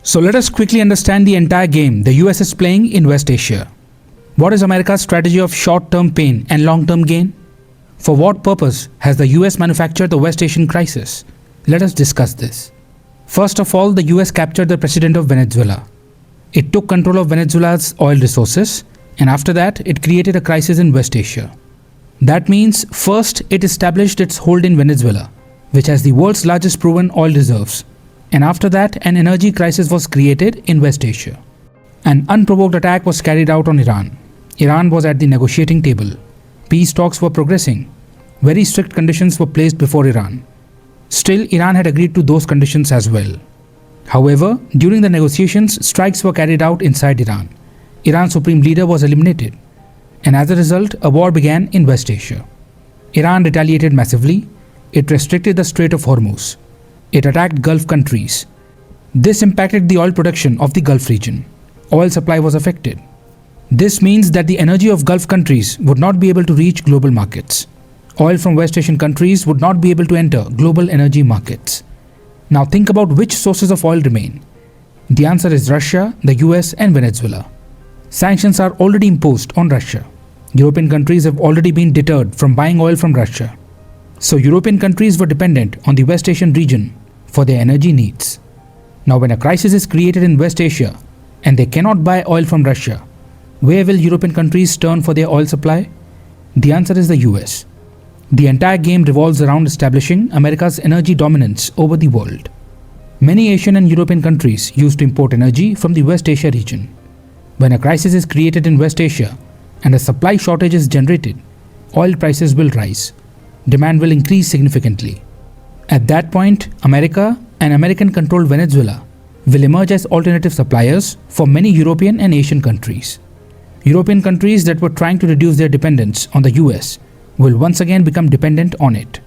So let us quickly understand the entire game the US is playing in West Asia. What is America's strategy of short-term pain and long-term gain? For what purpose has the US manufactured the West Asian crisis? Let us discuss this. First of all, the US captured the president of Venezuela. It took control of Venezuela's oil resources, and after that, it created a crisis in West Asia. That means, first, it established its hold in Venezuela, which has the world's largest proven oil reserves, and after that, an energy crisis was created in West Asia. An unprovoked attack was carried out on Iran. Iran was at the negotiating table. Peace talks were progressing. Very strict conditions were placed before Iran. Still, Iran had agreed to those conditions as well. However, during the negotiations, strikes were carried out inside Iran. Iran's supreme leader was eliminated, and as a result, a war began in West Asia. Iran retaliated massively. It restricted the Strait of Hormuz. It attacked Gulf countries. This impacted the oil production of the Gulf region. Oil supply was affected. This means that the energy of Gulf countries would not be able to reach global markets. Oil from West Asian countries would not be able to enter global energy markets. Now think about which sources of oil remain. The answer is Russia, the US and Venezuela. Sanctions are already imposed on Russia. European countries have already been deterred from buying oil from Russia. So European countries were dependent on the West Asian region for their energy needs. Now when a crisis is created in West Asia and they cannot buy oil from Russia, where will European countries turn for their oil supply? The answer is the US. The entire game revolves around establishing America's energy dominance over the world. Many Asian and European countries used to import energy from the West Asia region. When a crisis is created in West Asia and a supply shortage is generated, oil prices will rise. Demand will increase significantly. At that point, America and American-controlled Venezuela will emerge as alternative suppliers for many European and Asian countries. European countries that were trying to reduce their dependence on the US will once again become dependent on it.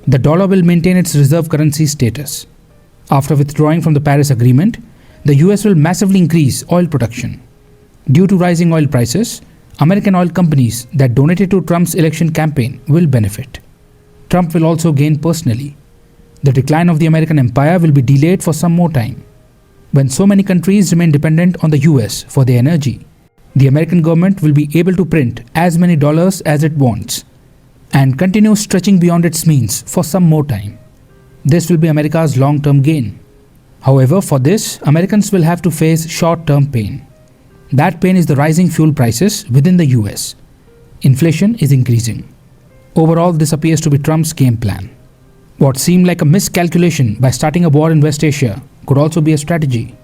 The dollar will maintain its reserve currency status. After withdrawing from the Paris Agreement, the US will massively increase oil production. Due to rising oil prices, American oil companies that donated to Trump's election campaign will benefit. Trump will also gain personally. The decline of the American empire will be delayed for some more time. When so many countries remain dependent on the US for their energy, the American government will be able to print as many dollars as it wants and continue stretching beyond its means for some more time. This will be America's long-term gain. However, for this, Americans will have to face short-term pain. That pain is the rising fuel prices within the US. Inflation is increasing. Overall, this appears to be Trump's game plan. What seemed like a miscalculation by starting a war in West Asia could also be a strategy.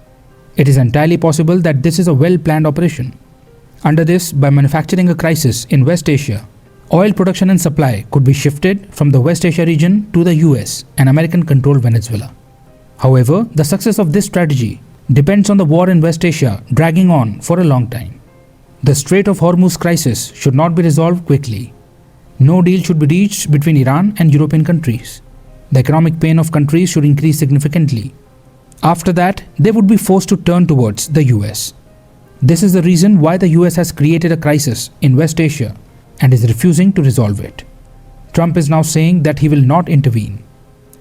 It is entirely possible that this is a well-planned operation. Under this, by manufacturing a crisis in West Asia, oil production and supply could be shifted from the West Asia region to the US and American-controlled Venezuela. However, the success of this strategy depends on the war in West Asia dragging on for a long time. The Strait of Hormuz crisis should not be resolved quickly. No deal should be reached between Iran and European countries. The economic pain of countries should increase significantly. After that, they would be forced to turn towards the US. This is the reason why the US has created a crisis in West Asia and is refusing to resolve it. Trump is now saying that he will not intervene.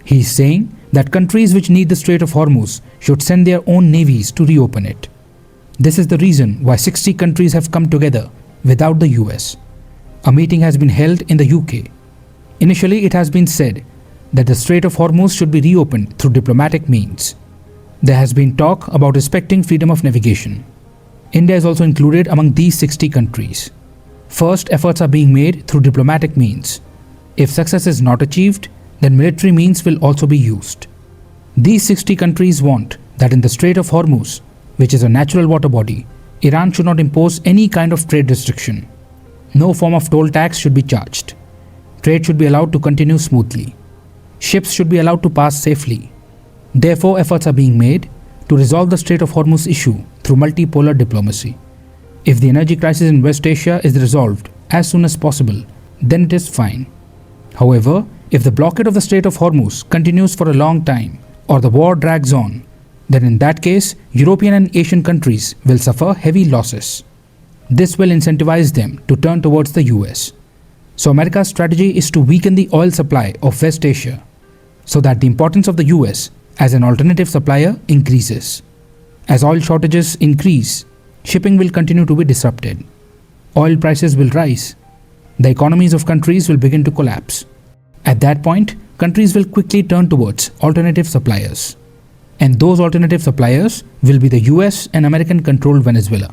He is saying that countries which need the Strait of Hormuz should send their own navies to reopen it. This is the reason why 60 countries have come together without the US. A meeting has been held in the UK. Initially, it has been said that the Strait of Hormuz should be reopened through diplomatic means. There has been talk about respecting freedom of navigation. India is also included among these 60 countries. First, efforts are being made through diplomatic means. If success is not achieved, then military means will also be used. These 60 countries want that in the Strait of Hormuz, which is a natural water body, Iran should not impose any kind of trade restriction. No form of toll tax should be charged. Trade should be allowed to continue smoothly. Ships should be allowed to pass safely. Therefore, efforts are being made to resolve the Strait of Hormuz issue through multipolar diplomacy. If the energy crisis in West Asia is resolved as soon as possible, then it is fine. However, if the blockade of the Strait of Hormuz continues for a long time or the war drags on, then in that case, European and Asian countries will suffer heavy losses. This will incentivize them to turn towards the US. So America's strategy is to weaken the oil supply of West Asia so that the importance of the US as an alternative supplier increases. As oil shortages increase, shipping will continue to be disrupted. Oil prices will rise. The economies of countries will begin to collapse. At that point, countries will quickly turn towards alternative suppliers. And those alternative suppliers will be the US and American controlled Venezuela.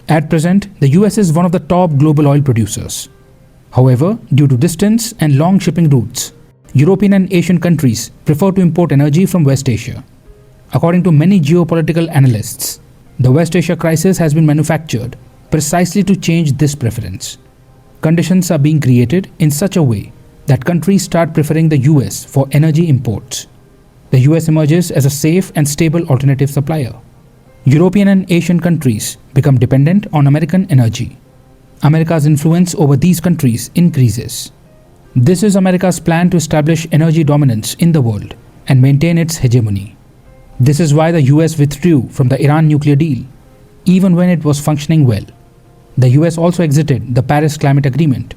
At present, the US is one of the top global oil producers. However, due to distance and long shipping routes, European and Asian countries prefer to import energy from West Asia. According to many geopolitical analysts, the West Asia crisis has been manufactured precisely to change this preference. Conditions are being created in such a way that countries start preferring the US for energy imports. The US emerges as a safe and stable alternative supplier. European and Asian countries become dependent on American energy. America's influence over these countries increases. This is America's plan to establish energy dominance in the world and maintain its hegemony. This is why the US withdrew from the Iran nuclear deal, even when it was functioning well. The US also exited the Paris Climate Agreement.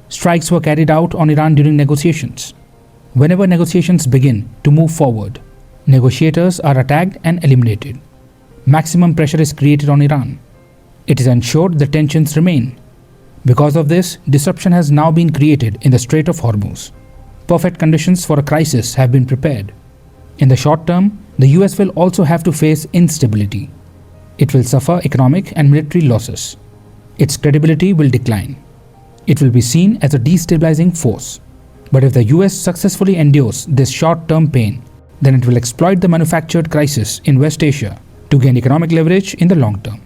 Strikes were carried out on Iran during negotiations. Whenever negotiations begin to move forward, negotiators are attacked and eliminated. Maximum pressure is created on Iran. It is ensured the tensions remain. Because of this, disruption has now been created in the Strait of Hormuz. Perfect conditions for a crisis have been prepared. In the short term, the US will also have to face instability. It will suffer economic and military losses. Its credibility will decline. It will be seen as a destabilizing force. But if the US successfully endures this short-term pain, then it will exploit the manufactured crisis in West Asia to gain economic leverage in the long term.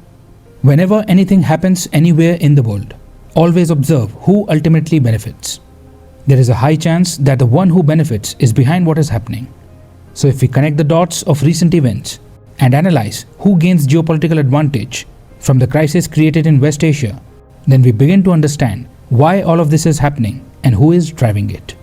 Whenever anything happens anywhere in the world, always observe who ultimately benefits. There is a high chance that the one who benefits is behind what is happening. So if we connect the dots of recent events and analyze who gains geopolitical advantage from the crisis created in West Asia, then we begin to understand why all of this is happening and who is driving it.